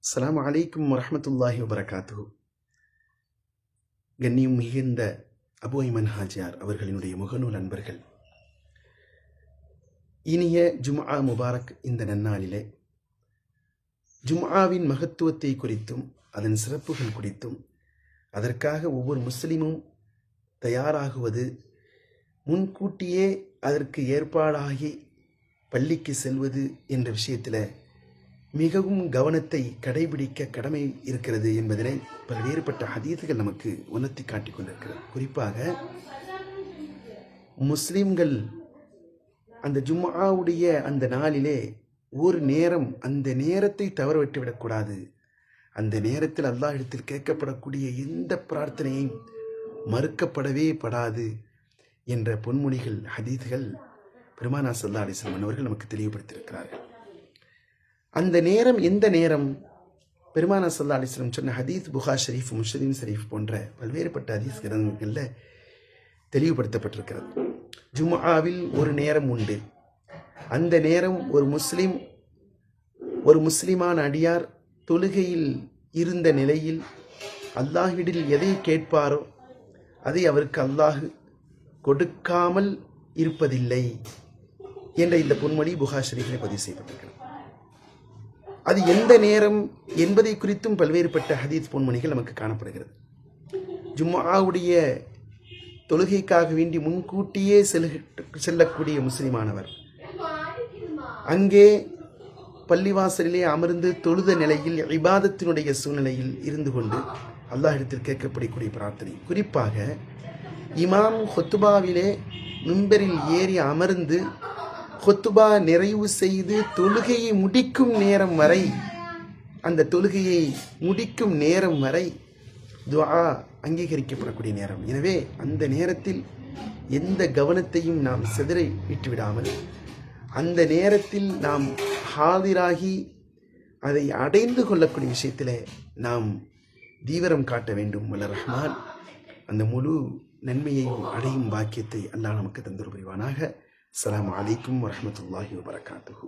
அஸ்ஸலாமு அலைக்கும் வரஹ்மத்துல்லாஹி வபரகாத்துஹு. கண்ணியம் மிகுந்த அபு ஐமன் ஹாஜியார் அவர்களினுடைய முகநூல் அன்பர்கள், இனிய ஜும்ஆ முபாரக் இந்த நன்னாளிலே ஜும்ஆவின் மகத்துவத்தை குறித்தும் அதன் சிறப்புகள் குறித்தும் அதற்காக ஒவ்வொரு முஸ்லிமும் தயாராகுவது, முன்கூட்டியே அதற்கு ஏற்பாடாகி பள்ளிக்கு செல்வது என்ற விஷயத்தில் மிகவும் கவனத்தை கடைபிடிக்க கடமை இருக்கிறது என்பதனை பல்வேறுபட்ட ஹதீதுகள் நமக்கு உணர்த்தி காட்டிக் கொண்டிருக்கிறது. குறிப்பாக முஸ்லிம்கள் அந்த ஜும்ஆவுடைய அந்த நாளிலே ஒரு நேரம், அந்த நேரத்தை தவற விட்டுவிடக்கூடாது. அந்த நேரத்தில் அல்லாஹ்விடத்தில் கேட்கப்படக்கூடிய எந்த பிரார்த்தனையும் மறுக்கப்படவே படாது என்ற பொன்மொழிகள், ஹதீதுகள் பெருமானார் ஸல்லல்லாஹு அலைஹி வஸல்லம் அவர்கள் நமக்கு தெளிவுபடுத்தியிருக்கிறார்கள். அந்த நேரம் எந்த நேரம்? பெருமானார் ஸல்லல்லாஹு அலைஹி வஸல்லம் சொன்ன ஹதீஸ் புகாரி ஷரீஃப், முஸ்லிம் ஷரீஃப் போன்ற பல்வேறுபட்ட ஹதீஸ் கிரந்தங்களில் தெளிவுபடுத்தப்பட்டிருக்கிறது. ஜும்ஆவில் ஒரு நேரம் உண்டு. அந்த நேரம் ஒரு முஸ்லிமான அடியார் தொழுகையில் இருந்த நிலையில் அல்லாஹ்விடம் எதை கேட்பாரோ அதை அவருக்கு அல்லாஹ் கொடுக்காமல் இருப்பதில்லை என்ற இந்த பொன்மொழி புகாரி ஷரீஃபில் பதிவு செய்யப்பட்டிருக்கிறது. அது எந்த நேரம் என்பதை குறித்தும் பல்வேறுபட்ட ஹதீஸ் பொன்மொழிகள் நமக்கு காணப்படுகிறது. ஜும்ஆவுடைய தொழுகைக்காக வேண்டி முன்கூட்டியே செல்லக்கூடிய முஸ்லிமானவர் அங்கே பள்ளிவாசலிலே அமர்ந்து தொழுத நிலையில் இபாதத்தினுடைய சூழ்நிலையில் இருந்து கொண்டு அல்லாஹ்விடத்தில் கேட்கப்படக்கூடிய பிரார்த்தனை, குறிப்பாக இமாம் ஹுத்பாவிலே மிம்பரில் ஏறி அமர்ந்து ஹுத்பா நிறைவு செய்து தொழுகையை முடிக்கும் நேரம் வரை, அந்த தொழுகையை முடிக்கும் நேரம் வரை துஆ அங்கீகரிக்கப்படக்கூடிய நேரம். எனவே அந்த நேரத்தில் எந்த கவனத்தையும் நாம் சிதற விட்டுவிடாமல் அந்த நேரத்தில் நாம் ஹாதிராகி அதை அடைந்து கொள்ளக்கூடிய விஷயத்தில் நாம் தீவிரம் காட்ட வேண்டும். வல்ல ரஹ்மான் அந்த முழு நன்மையையும் அடையும் பாக்கியத்தை அல்லாஹ் நமக்கு தந்தருள் புரிவானாக. அஸ்ஸலாமு அலைக்கும் வரஹ்மத்துல்லாஹி வபரகாத்துஹு.